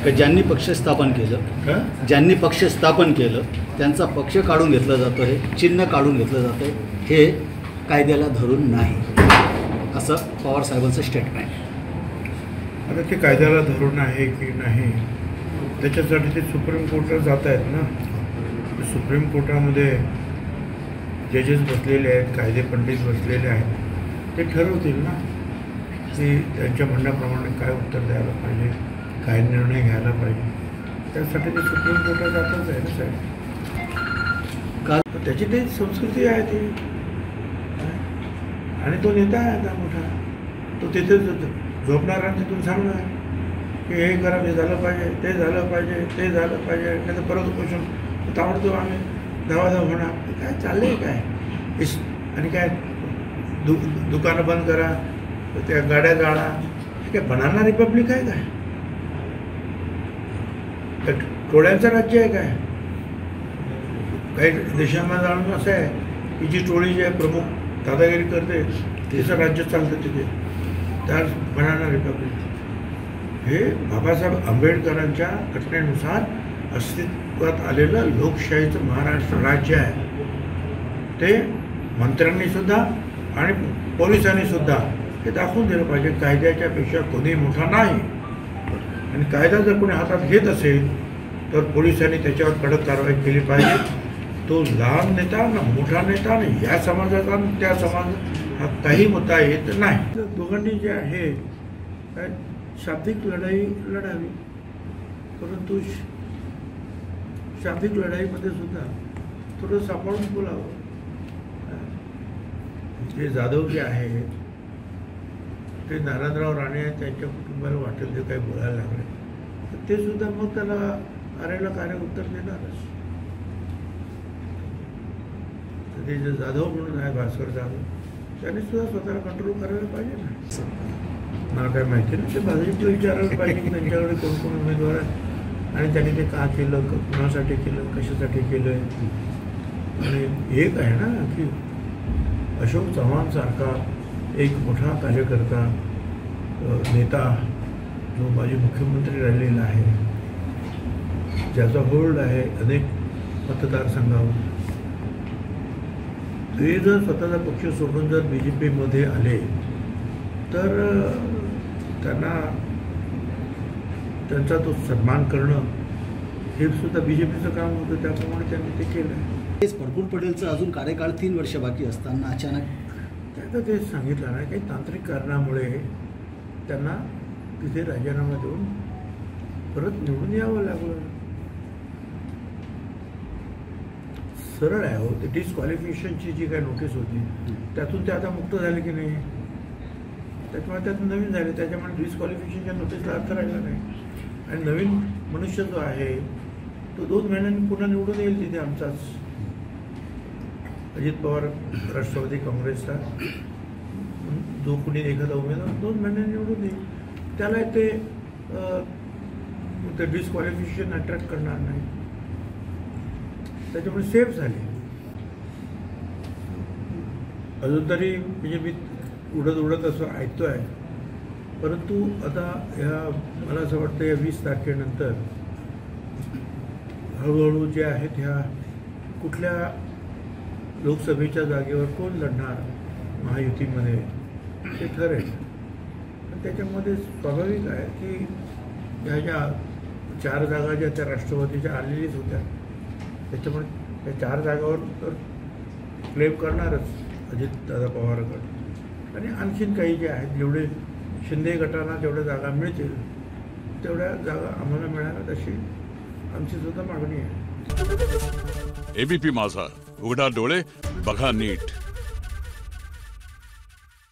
की ज्यांनी पक्ष स्थापन केलं त्यांचा पक्ष काढून घेतला जातो आहे, चिन्ह काढून घेतलं जातं आहे, हे कायद्याला धरून नाही असं पवार साहेबांचं स्टेटमेंट. आता ते कायद्याला धरून आहे की नाही त्याच्यासाठी ते सुप्रीम कोर्टात जात आहेत ना. सुप्रीम कोर्टामध्ये जजेस बसलेले आहेत, कायदे पंडित बसलेले आहेत, ते ठरवतील ना की त्यांच्या म्हणण्याप्रमाणे काय उत्तर द्यायला पाहिजे, काय निर्णय घ्यायला पाहिजे. त्यासाठी ते सुप्रीम कोर्टात जातच आहे ना साहेब. काल त्याची ते संस्कृती आहे ती, आणि तो नेता आहे आता मोठा, तो तिथे झोपणार आणि तिथून सांगणार की हे करा, हे झालं पाहिजे, ते झालं पाहिजे, ते झालं पाहिजे, नाही तर परत क्वेश्चन ताबडतोब आम्ही धावाधाव होणार. काय चाललं आहे काय आणि काय दुकानं बंद करा, त्या गाड्या जाळा, हे काय बनाना रिपब्लिक आहे काय? टोळ्यांचं राज्य आहे काय? काही देशांमध्ये जाणून असं आहे की जी टोळी जी आहे प्रमुख दादागिरी करते तिचं राज्य चालतं तिथे, त्या बनाना रिपब्लिक. हे बाबासाहेब आंबेडकरांच्या घटनेनुसार अस्तित्वात आलेलं लोकशाहीचं महाराष्ट्र राज्य आहे. ते मंत्र्यांनी सुद्धा आणि पोलिसांनी सुद्धा हे दाखवून दिलं पाहिजे कायद्याच्या पेक्षा कोणी मोठा नाही. आणि कायदा जर कोणी हातात घेत असेल तर पोलिसांनी त्याच्यावर कडक कारवाई केली पाहिजे. तो लहान नेता ना मोठा नेता नाही, या समाजाचा त्या समाज हा काही मुद्दा येत नाही. दोघांनी जे आहे काय शाब्दिक लढाई लढावी, परंतु शाब्दिक लढाईमध्ये सुद्धा थोडं सांभाळून बोलावं. जे जाधव जे आहे ते नारायणराव राणे त्यांच्या कुटुंबाला वाटेल जे काही बोलायला लागले तर ते सुद्धा मग त्याला आरेला कार्य उत्तर देणारच. ते जे जाधव म्हणून आहे भास्कर जाधव, त्यांनी सुद्धा स्वतःला कंट्रोल करायला पाहिजे ना. मला काय माहिती नाही, ते भाजपला विचारायला पाहिजे की त्यांच्याकडे कोण कोण उमेदवार आहे आणि त्यांनी ते का केलं, कुणासाठी केलं, कशासाठी केलं. आणि एक आहे ना की अशोक चव्हाण सारखा एक मोठा कार्यकर्ता नेता जो माजी मुख्यमंत्री राहिलेला आहे, ज्याचा होल्ड आहे अनेक मतदारसंघावर, ते जर स्वतःचा पक्ष सोडून जर BJPमध्ये आले तर त्यांना त्यांचा तो सन्मान करणं हे सुद्धा BJPचं काम होतं. त्याप्रमाणे त्यांनी ते केलं. प्रफुल्ल पटेलचं अजून कार्यकाळ 3 वर्ष बाकी असताना अचानक त्यांना ते सांगितलं नाही काही तांत्रिक कारणामुळे त्यांना तिथे राजीनामा देऊन परत निवडून यावं लागलं. सरळ आहे हो. ते डिस्क्वालिफिकेशनची जी काही नोटीस होती त्यातून ते आता मुक्त झाले की नाही, त्याच्यामुळे त्यातून नवीन झाले, त्याच्यामुळे डिस्क्वालिफिकेशनच्या नोटीसला अर्थ राहिला नाही. आणि नवीन मनुष्य जो आहे तो 2 महिन्यांनी पुन्हा निवडून येईल तिथे आमचाच अजित पवार राष्ट्रवादी काँग्रेसचा जो कोणी एखादा उमेदवार 2 महिन्यांनी निवडून येईल. त्याला ते डिस्क्वालिफिकेशन अट्रॅक्ट करणार नाही, त्याच्यामुळे सेफ झाले. अजून तरी BJP उडत असं ऐकतो आहे, परंतु आता मला असं वाटतं या 20 तारखेनंतर हळूहळू जे आहेत ह्या कुठल्या लोकसभेच्या जागेवर कोण लढणार महायुतीमध्ये ते ठरेल. त्याच्यामध्ये स्वाभाविक आहे की ह्या ज्या 4 जागा ज्या त्या राष्ट्रवादीच्या आलेलीच होत्या, त्याच्यामुळे त्या 4 जागावर तर क्लेम करणारच अजितदादा पवारगड. आणि आणखीन काही जे आहेत जेवढे शिंदे गटांना जेवढ्या जागा मिळतील तेवढ्या जागा आम्हाला मिळाव्यात अशी आमची सुद्धा मागणी आहे. ABP माझा, उघडा डोळे बघा नीट.